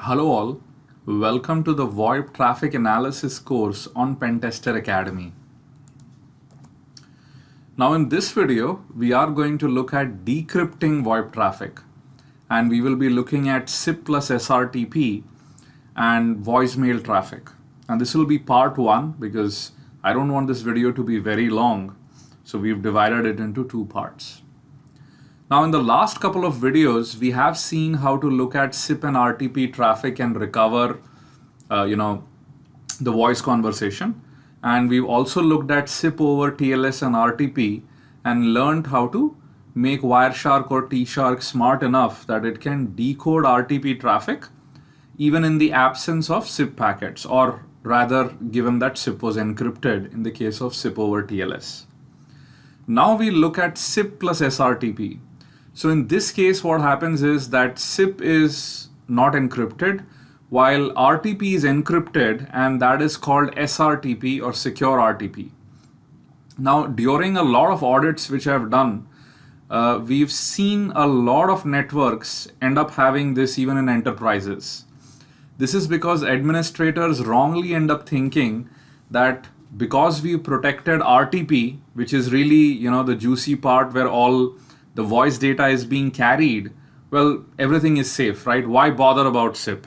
Hello all, welcome to the VoIP Traffic Analysis course on Pentester Academy. Now in this video, we are going to look at decrypting VoIP traffic, and we will be looking at SIP plus SRTP and voicemail traffic. And this will be part 1 because I don't want this video to be very long, so we've divided it into 2 parts. Now in the last couple of videos, we have seen how to look at SIP and RTP traffic and recover, the voice conversation. And we've also looked at SIP over TLS and RTP and learned how to make Wireshark or T-Shark smart enough that it can decode RTP traffic even in the absence of SIP packets, or rather given that SIP was encrypted in the case of SIP over TLS. Now we look at SIP plus SRTP. So in this case, what happens is that SIP is not encrypted while RTP is encrypted, and that is called SRTP or secure RTP. Now, during a lot of audits which I've done, we've seen a lot of networks end up having this even in enterprises. This is because administrators wrongly end up thinking that because we protected RTP, which is really, the juicy part where all the voice data is being carried, well, everything is safe, right? Why bother about SIP?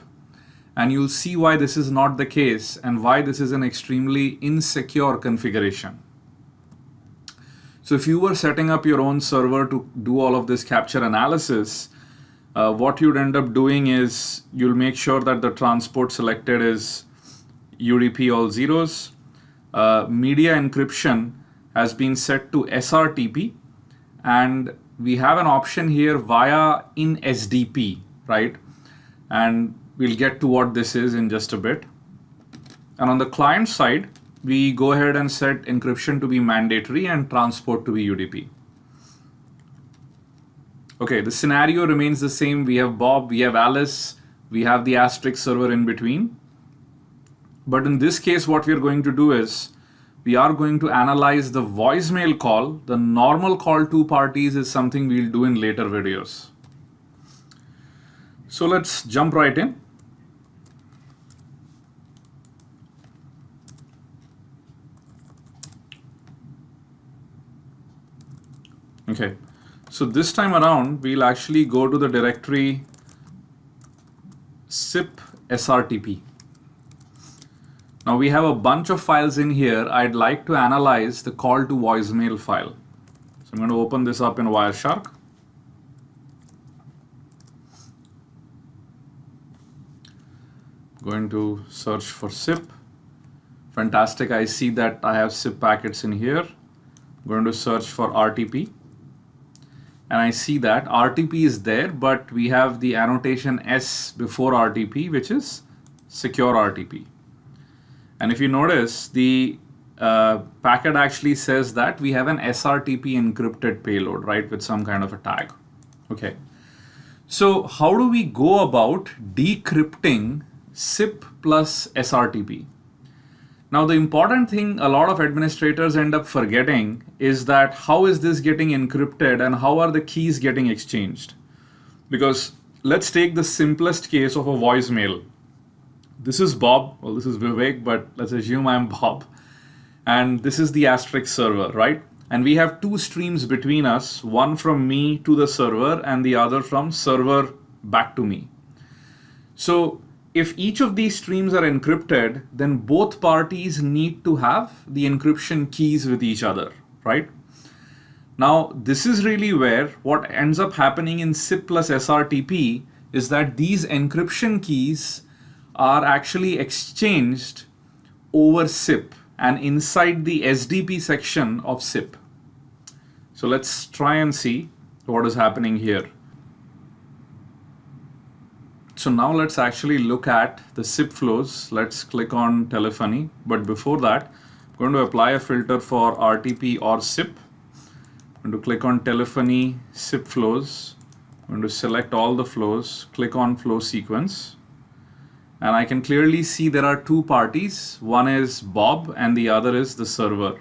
And you'll see why this is not the case and why this is an extremely insecure configuration. So if you were setting up your own server to do all of this capture analysis, what you'd end up doing is you'll make sure that the transport selected is UDP all zeros. Media encryption has been set to SRTP, and we have an option here via in SDP, right? And we'll get to what this is in just a bit. And on the client side, we go ahead and set encryption to be mandatory and transport to be UDP. Okay, the scenario remains the same. We have Bob, we have Alice, we have the asterisk server in between. But in this case, what we're going to do is we are going to analyze the voicemail call. The normal call to parties is something we'll do in later videos. So let's jump right in. Okay, so this time around, we'll actually go to the directory SIP SRTP. Now we have a bunch of files in here. I'd like to analyze the call to voicemail file. So I'm going to open this up in Wireshark. Going to search for SIP. Fantastic, I see that I have SIP packets in here. Going to search for RTP. And I see that RTP is there, but we have the annotation S before RTP, which is secure RTP. And if you notice, the packet actually says that we have an SRTP encrypted payload, right, with some kind of a tag. Okay. So how do we go about decrypting SIP plus SRTP? Now, the important thing a lot of administrators end up forgetting is that how is this getting encrypted and how are the keys getting exchanged? Because let's take the simplest case of a voicemail. This is Bob, well, this is Vivek, but let's assume I'm Bob. And this is the asterisk server, right? And we have 2 streams between us, one from me to the server and the other from server back to me. So if each of these streams are encrypted, then both parties need to have the encryption keys with each other, right? Now, this is really where what ends up happening in SIP plus SRTP is that these encryption keys are actually exchanged over SIP and inside the SDP section of SIP. So let's try and see what is happening here. So now let's actually look at the SIP flows. Let's click on telephony. But before that, I'm going to apply a filter for RTP or SIP. I'm going to click on telephony, SIP flows. I'm going to select all the flows, click on flow sequence. And I can clearly see there are 2 parties. One is Bob and the other is the server.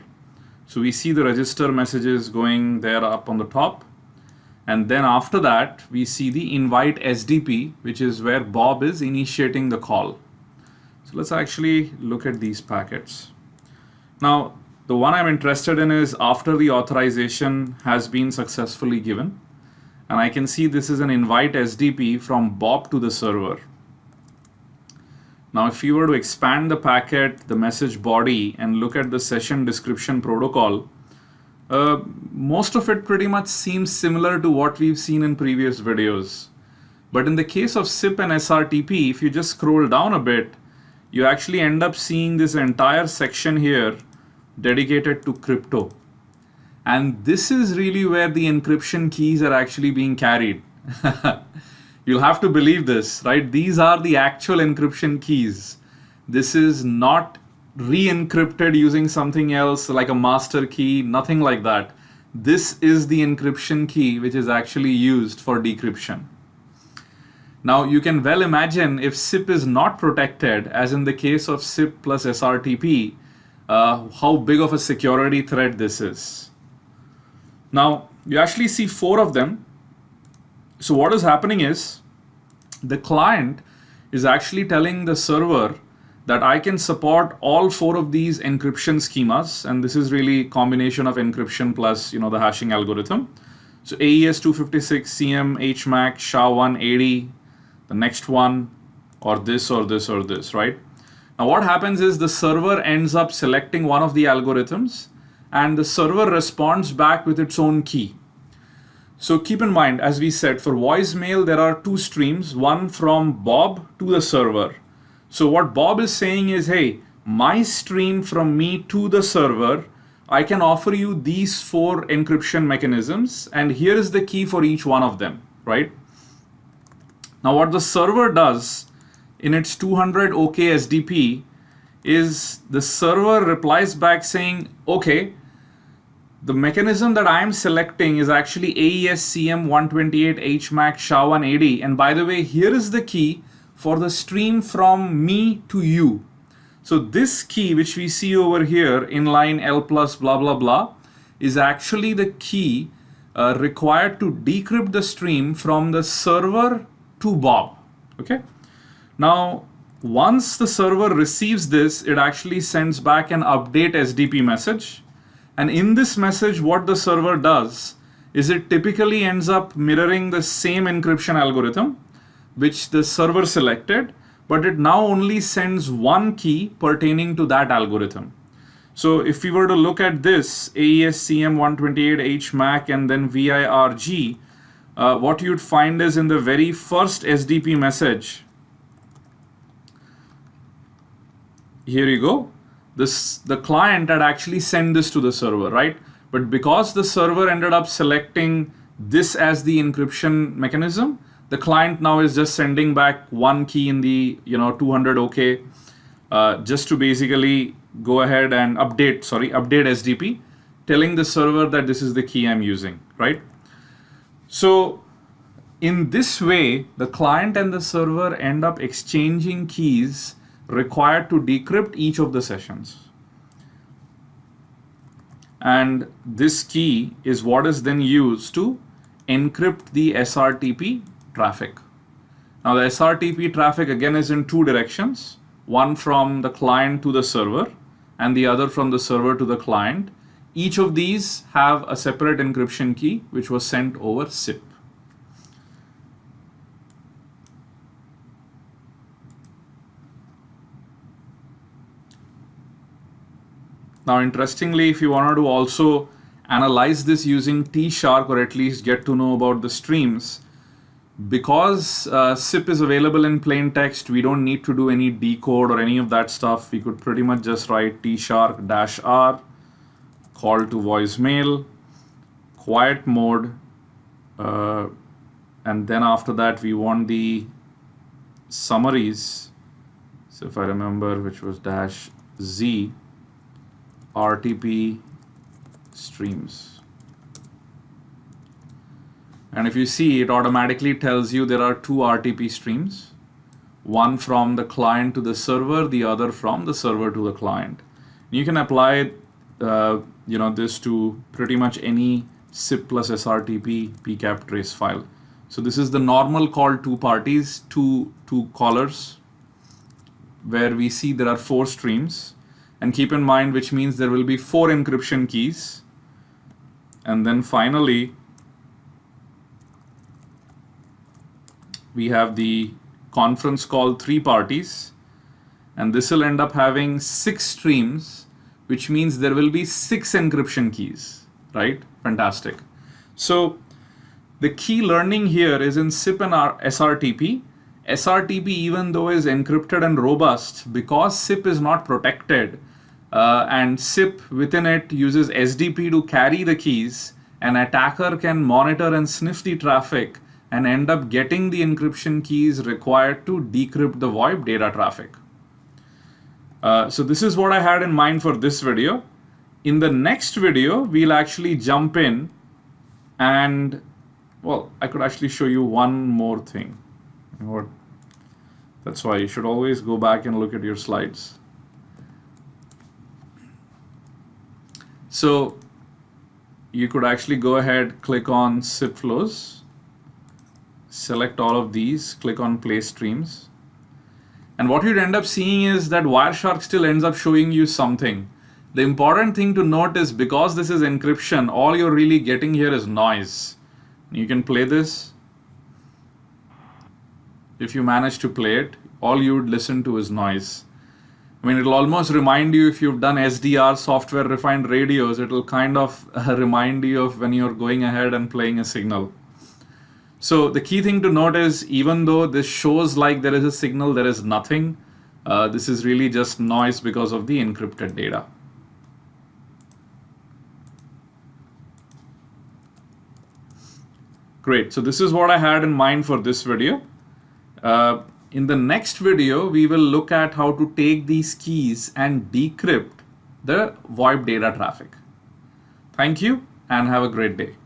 So we see the register messages going there up on the top. And then after that, we see the invite SDP, which is where Bob is initiating the call. So let's actually look at these packets. Now, the one I'm interested in is after the authorization has been successfully given. And I can see this is an invite SDP from Bob to the server. Now, if you were to expand the packet, the message body, and look at the session description protocol, most of it pretty much seems similar to what we've seen in previous videos. But in the case of SIP and SRTP, if you just scroll down a bit, you actually end up seeing this entire section here dedicated to crypto. And this is really where the encryption keys are actually being carried. You'll have to believe this, right? These are the actual encryption keys. This is not re-encrypted using something else like a master key, nothing like that. This is the encryption key which is actually used for decryption. Now you can well imagine if SIP is not protected, as in the case of SIP plus SRTP, how big of a security threat this is. Now you actually see 4 of them. So what is happening is the client is actually telling the server that I can support all 4 of these encryption schemas, and this is really combination of encryption plus the hashing algorithm. So AES 256, CM, HMAC, SHA-180, the next one, or this or this or this, right? Now what happens is the server ends up selecting one of the algorithms and the server responds back with its own key. So keep in mind, as we said, for voicemail there are 2 streams, one from Bob to the server. So what Bob is saying is, hey, my stream from me to the server, I can offer you these 4 encryption mechanisms, and here is the key for each one of them, right? Now what the server does in its 200 OK SDP is the server replies back saying, okay, the mechanism that I am selecting is actually AES CM 128 HMAC SHA-180, and by the way, here is the key for the stream from me to you. So this key which we see over here in line L plus blah blah blah is actually the key required to decrypt the stream from the server to Bob. Okay. Now once the server receives this, it actually sends back an update SDP message, and in this message what the server does is it typically ends up mirroring the same encryption algorithm which the server selected, but it now only sends one key pertaining to that algorithm. So if we were to look at this AES CM 128 HMAC and then VIRG, what you'd find is in the very first SDP message, here you go, the client had actually sent this to the server, right? But because the server ended up selecting this as the encryption mechanism, the client now is just sending back one key in the 200 OK, just to basically go ahead and update SDP, telling the server that this is the key I'm using, right? So in this way, the client and the server end up exchanging keys required to decrypt each of the sessions. And this key is what is then used to encrypt the SRTP traffic. Now the SRTP traffic again is in 2 directions, one from the client to the server and the other from the server to the client. Each of these have a separate encryption key which was sent over SIP. Now interestingly, if you wanted to also analyze this using T-Shark, or at least get to know about the streams, because SIP is available in plain text, we don't need to do any decode or any of that stuff. We could pretty much just write T-Shark-R, call to voicemail, quiet mode, and then after that we want the summaries. So if I remember, which was -Z, RTP streams. And if you see, it automatically tells you there are 2 RTP streams, one from the client to the server, the other from the server to the client. You can apply this to pretty much any SIP plus SRTP PCAP trace file. So this is the normal call two parties, two callers, where we see there are 4 streams. And keep in mind, which means there will be 4 encryption keys. And then finally, we have the conference call 3 parties. And this will end up having 6 streams, which means there will be 6 encryption keys, right? Fantastic. So the key learning here is in SIP and SRTP. SRTP, even though is encrypted and robust, because SIP is not protected, and SIP within it uses SDP to carry the keys, an attacker can monitor and sniff the traffic and end up getting the encryption keys required to decrypt the VoIP data traffic. So this is what I had in mind for this video. In the next video, we'll actually jump in and, well, I could actually show you one more thing. You know what? That's why you should always go back and look at your slides. So you could actually go ahead, click on SIP flows, select all of these, click on play streams. And what you'd end up seeing is that Wireshark still ends up showing you something. The important thing to note is because this is encryption, all you're really getting here is noise. You can play this. If you manage to play it, all you would listen to is noise. I mean, it'll almost remind you, if you've done SDR, software defined radios, it'll kind of remind you of when you're going ahead and playing a signal. So the key thing to note is, even though this shows like there is a signal, there is nothing. This is really just noise because of the encrypted data. Great, so this is what I had in mind for this video. In the next video, we will look at how to take these keys and decrypt the VoIP data traffic. Thank you and have a great day.